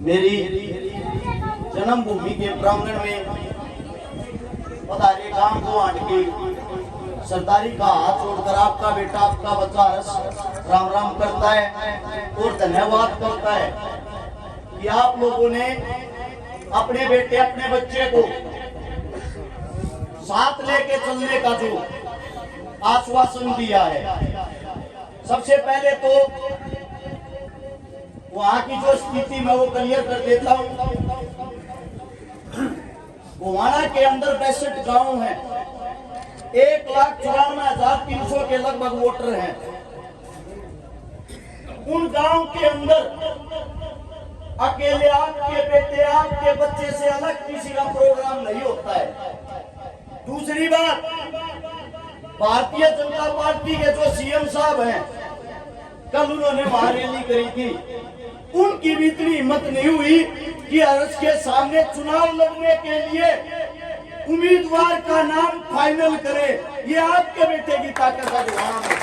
मेरी जन्मभूमि के प्रांगण में पधारे गांव गोवांड के सरदारी का हाथ छोड़कर आपका बेटा आपका बच्चा हर्ष राम राम करता है और धन्यवाद करता है कि आप लोगों ने अपने बेटे अपने बच्चे को साथ लेके चलने का जो आश्वासन दिया है। सबसे पहले तो वहां की जो स्थिति मैं वो क्लियर कर देता हूं। गोवाना के अंदर 62 गांव हैं, 1,94,300 के लगभग वोटर हैं। उन गांव के अंदर अकेले आपके बेटे आपके बच्चे से अलग किसी का प्रोग्राम नहीं होता है। दूसरी बात, भारतीय जनता पार्टी के जो सीएम साहब हैं, कल उन्होंने वहां रैली करी थी, उनकी भी इतनी हिम्मत नहीं हुई कि हर्ष के सामने चुनाव लड़ने के लिए उम्मीदवार का नाम फाइनल करे। ये आपके बेटे की ताकत का जवाब है।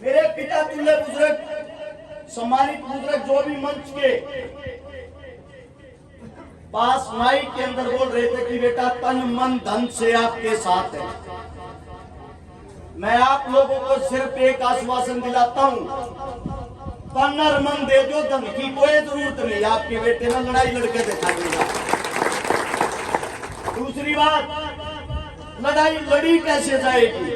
मेरे पिता तुल्य बुजुर्ग, सम्मानित बुजुर्ग जो भी मंच के पास माइक के अंदर बोल रहे थे कि बेटा तन मन धन से आपके साथ है, मैं आप लोगों को सिर्फ एक आश्वासन दिलाता हूं, तन और मन दे दो, धन की कोई जरूरत नहीं। आपके बेटे ने लड़ाई लड़के दिखा देगा। दूसरी बात, लड़ाई लड़ी कैसे जाएगी?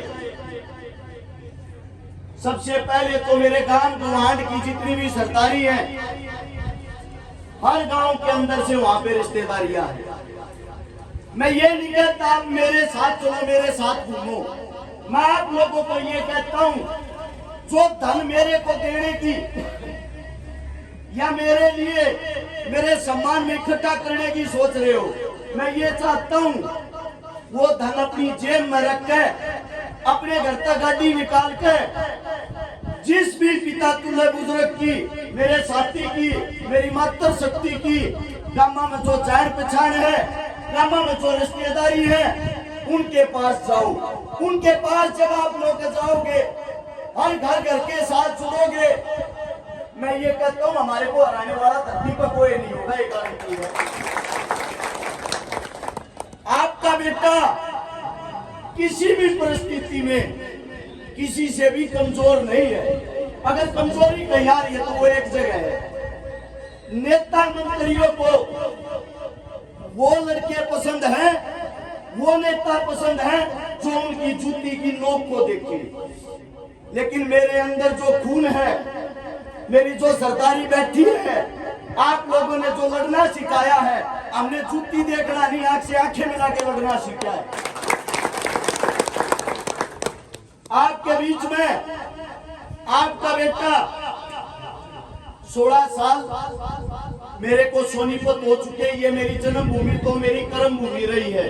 सबसे पहले तो मेरे गांव गोवांड की जितनी भी सरदारी है, हर गांव के अंदर से वहां पे रिश्तेदारियां हैं। मैं ये नहीं कहता आप मेरे साथ चलो, मेरे साथ घूमो। मैं आप लोगों को ये कहता हूं, जो धन मेरे को देने की या मेरे लिए मेरे सम्मान में इकट्ठा करने की सोच रहे हो, मैं ये चाहता हूं वो धन अपनी जेब में रख के अपने घर तक गाड़ी निकाल के जिस भी पिता तुल्य बुजुर्ग की, मेरे साथी की, मेरी मातृ शक्ति की गामा में जो जान पहचान है, गामा में जो रिश्तेदारी है, उनके पास जाओ। उनके पास जब आप लोग जाओगे, हर घर के साथ जुड़ोगे, मैं ये कहता हूँ हमारे को हराने वाला धरती पर कोई नहीं होगा। ये गारंटी है। आपका बेटा किसी भी परिस्थिति में किसी से भी कमजोर नहीं है। अगर कमजोरी कहीं आ रही है तो वो एक जगह है। नेता मंत्रियों को वो लड़के पसंद हैं, वो नेता पसंद हैं जो उनकी जूती की नोक को देखे। लेकिन मेरे अंदर जो खून है, मेरी जो सरदारी बैठी है, आप लोगों ने जो लड़ना सिखाया है, हमने जूती देखना नहीं, आंख से आंखें मिला के लड़ना सीखा है। आपके बीच में आपका बेटा 16 साल मेरे को सोनीपत हो चुके। ये मेरी जन्मभूमि तो मेरी कर्म भूमि रही है।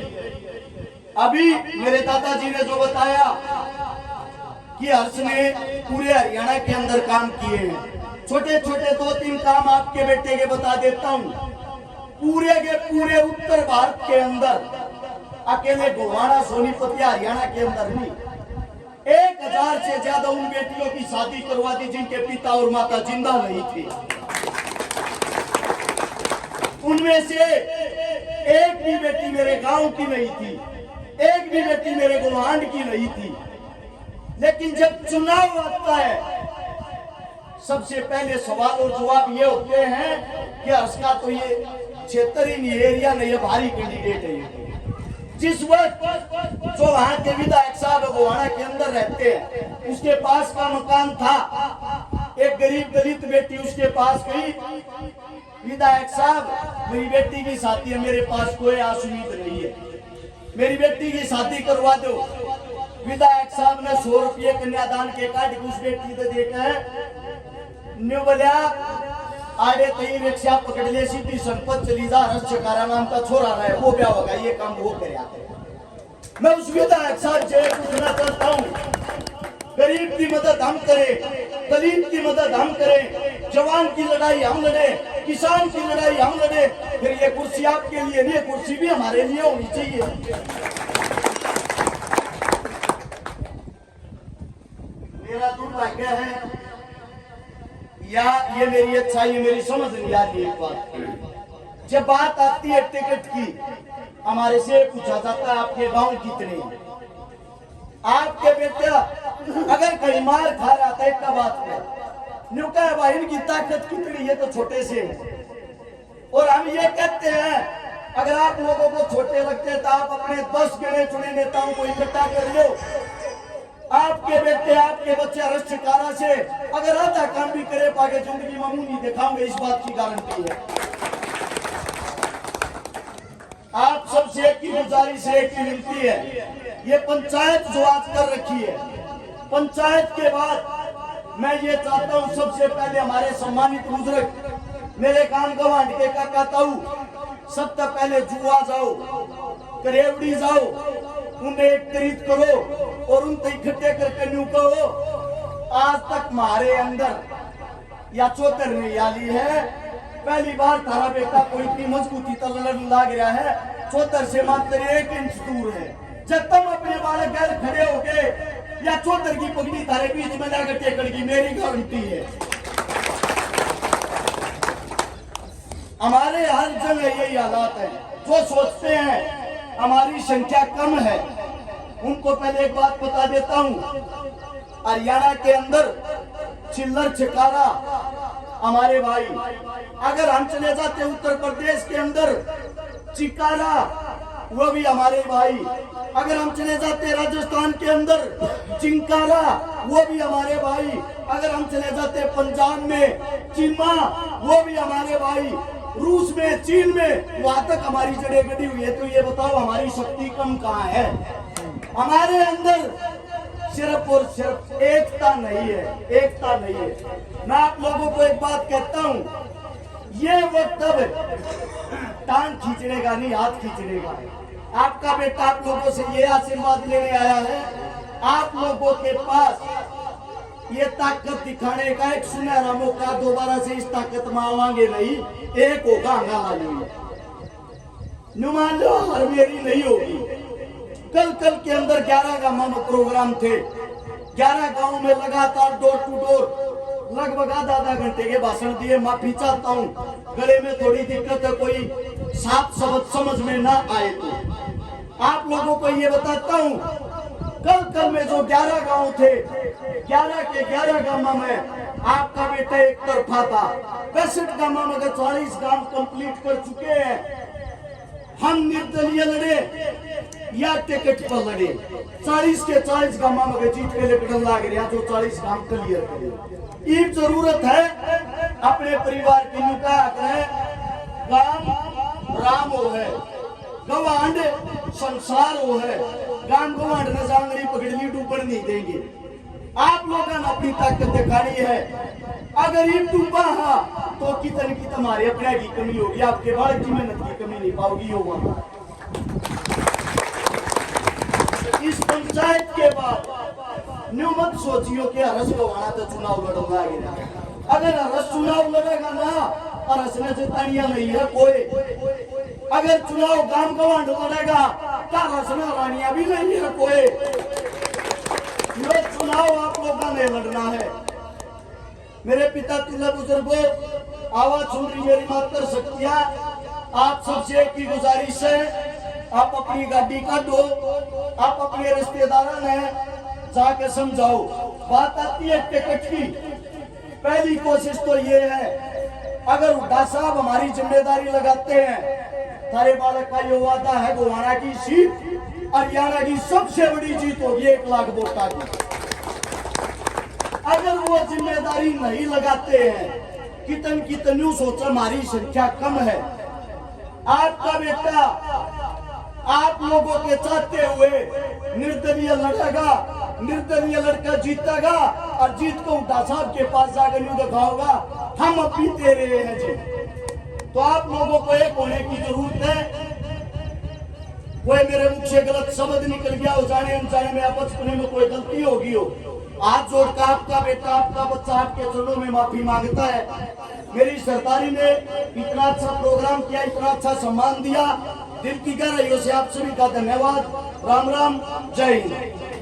अभी मेरे दादाजी ने जो बताया कि हर्ष ने पूरे हरियाणा के अंदर काम किए हैं, छोटे छोटे 2-3 काम आपके बेटे के बता देता हूं। पूरे के पूरे उत्तर भारत के अंदर अकेले गोवाना सोनीपत या हरियाणा के अंदर नहीं, 1000 से ज्यादा उन बेटियों की शादी करवा दी जिनके पिता और माता जिंदा नहीं थे। उनमें से एक भी बेटी मेरे गांव की नहीं थी, एक भी बेटी मेरे गोवांड की नहीं थी। लेकिन जब चुनाव आता है, सबसे पहले सवाल और जवाब ये होते हैं कि हर्ष का तो ये क्षेत्र ही नहीं, एरिया नहीं है, भारी कैंडिडेट है ये। जिस वक्त जो वहां के विधायक साहब गोवाना के अंदर रहते हैं, उसके पास का मकान था, एक गरीब दलित बेटी उसके पास गई, विधायक साहब मेरी बेटी की शादी है, मेरे पास कोई आस उम्मीद नहीं है, मेरी बेटी की शादी करवा दो। विधायक साहब ने 100 रुपये कन्यादान के काट उस बेटी को देकर न्यू बोलिया आड़े तई रिक्शा पकड़ ले, सीधी संपत चली जा, हर्ष चकारा नाम का छोरा रहा है, वो क्या होगा, ये काम वो करे। मैं उस विधायक साहब से पूछना चाहता हूँ, गरीब की मदद हम करें, दलित की मदद हम करें, जवान की लड़ाई हम लड़े, किसान की लड़ाई हम लड़े, फिर ये कुर्सी आपके लिए नहीं, ये कुर्सी भी हमारे लिए होनी चाहिए। मेरा दुर्भाग्य है या ये मेरी अच्छाई, ये मेरी समझ नहीं आती एक बात। जब बात आती है टिकट की, हमारे से पूछा जाता है आपके गांव कितने, आपके बेटा अगर कहीं मार खा रहा था एक बात है न्यू का भाई इनकी ताकत कितनी है, तो छोटे से है। और हम ये कहते हैं अगर आप लोगों को छोटे लगते हैं तो आप अपने 10 गिने चुने नेताओं को इकट्ठा कर लो। आपके बेटे आपके बच्चे अरस शिकारा से अगर आधा काम भी करे पागे जिंदगी में मुंह नहीं दिखाऊंगे, इस बात की गारंटी है। आप सबसे एक की गुजारिश है, एक की विनती है, ये पंचायत जो आज कर रखी है, पंचायत के बाद मैं ये चाहता हूं सबसे पहले हमारे सम्मानित बुजुर्ग मेरे गांव गवांड के काका ताऊ सबसे पहले जुआ जाओ, करेवड़ी जाओ, उन्हें एकत्रित करो और उनसे इकट्ठे करके न्यू कहो आज तक हमारे अंदर या चौतर नहीं आली है। पहली बार थारा बेटा कोई इतनी मजबूती तलड़ लाग रहा है, चौतर से मात्र 1 इंच दूर है। जब तुम अपने बालक गैर खड़े हो गए या चौतर की पगड़ी थारे बीच में लाकर टेकड़ की, मेरी गारंटी है। हमारे हर जगह यही हालात है। जो सोचते हैं हमारी संख्या कम है, उनको पहले एक बात बता देता हूं, हरियाणा के अंदर चिल्लर छिकारा हमारे भाई, अगर हम चले जाते उत्तर प्रदेश के अंदर चिकारा वो भी हमारे भाई, अगर हम चले जाते राजस्थान के अंदर चिंकारा वो भी हमारे भाई, अगर हम चले जाते पंजाब में चीमा वो भी हमारे भाई, रूस में चीन में वहां तक हमारी जड़ें गड़ी हुई है। तो ये बताओ हमारी शक्ति कम कहाँ है? हमारे अंदर सिर्फ और सिर्फ एकता नहीं है, एकता नहीं है। मैं आप लोगों को एक बात कहता हूं, ये वक्त अब टांग खींचने का नहीं, हाथ खींचने का है। आपका बेटा आप लोगों से ये आशीर्वाद लेने आया है, आप लोगों के पास ये ताकत दिखाने का एक सुनहरा मौका, दोबारा से इस ताकत में आवांगे नहीं, एक होगा हंगामा नुमान लो हर मेरी नहीं होगी। कल के अंदर 11 गांवों में प्रोग्राम थे, 11 गांवों में लगातार डोर टू डोर लगभग आधा घंटे के भाषण दिए। माफी चाहता हूँ गले में थोड़ी दिक्कत है, कोई साफ शब्द समझ में ना आए तो आप लोगों को ये बताता हूँ। कल में जो 11 गांव थे, 11 के 11 गांवों में आपका बेटा एक तरफा था। 65 गांवों में 40 गांव कंप्लीट कर चुके हैं। हम निर्दलीय लड़े या टिकट पर लड़े, 40 के 40 गांवों में जीत के लड़न लाग रहा, जो 40 गांव क्लियर करे। ये जरूरत है अपने परिवार की नुका है, गांव राम हो है, गवांड संसार हो है, गांव गवांड न जांगड़ी पकड़नी डूबन नहीं देंगे। आप लोगों ने अपनी ताकत दिखानी है। अगर ये डूबा तो कितन की तुम्हारे अपने की कमी होगी, आपके बालक की मेहनत की कमी नहीं पाओगी होगा। इस पंचायत के बाद न्यू मत सोचियो कि हरस गवाना तो चुनाव लड़ना है। अगर हरस चुनाव लड़ेगा ना, हरस ने जितानिया नहीं है कोई। अगर चुनाव गांव गवांड लड़ेगा तो हरस ने रानिया भी नहीं है कोई। ये चुनाव आप लोगों ने लड़ना है। मेरे पिता तुल्य बुजुर्गों, आवाज सुन रही मेरी मात्र शक्तियां, आप सबसे एक ही गुजारिश है, आप अपनी गाड़ी काटो, आप अपने रिश्तेदारों ने जाके समझाओ। बात आती है टिकट की, पहली कोशिश तो ये है, अगर हुड्डा साहब हमारी जिम्मेदारी लगाते हैं, तारे बालक का ये वादा है गोवाना की सीट हरियाणा की सबसे बड़ी जीत होगी 1 लाख वोटा की। अगर वो जिम्मेदारी नहीं लगाते हैं, कितनी सोचो हमारी संख्या कम है। आपका बेटा आप लोगों के चाहते हुए निर्दलीय लड़ेगा, निर्दलीय लड़का जीतेगा और जीत को हुड्डा साहब के पास जाकर न्यू दिखाओगा हम अपनी दे रहे हैं जी। तो आप लोगों को एक होने की जरूरत है। कोई मेरे मुख से गलत शब्द निकल गया हो, जाने अनजाने में बचपने में कोई गलती होगी हो, हाथ जोड़कर आपका बेटा आपका बच्चा आपके चरणों में माफी मांगता है। मेरी सरदारी ने इतना अच्छा प्रोग्राम किया, इतना अच्छा सम्मान दिया, दिल की गहराइयों से आप सभी का धन्यवाद। राम राम, जय हिंद।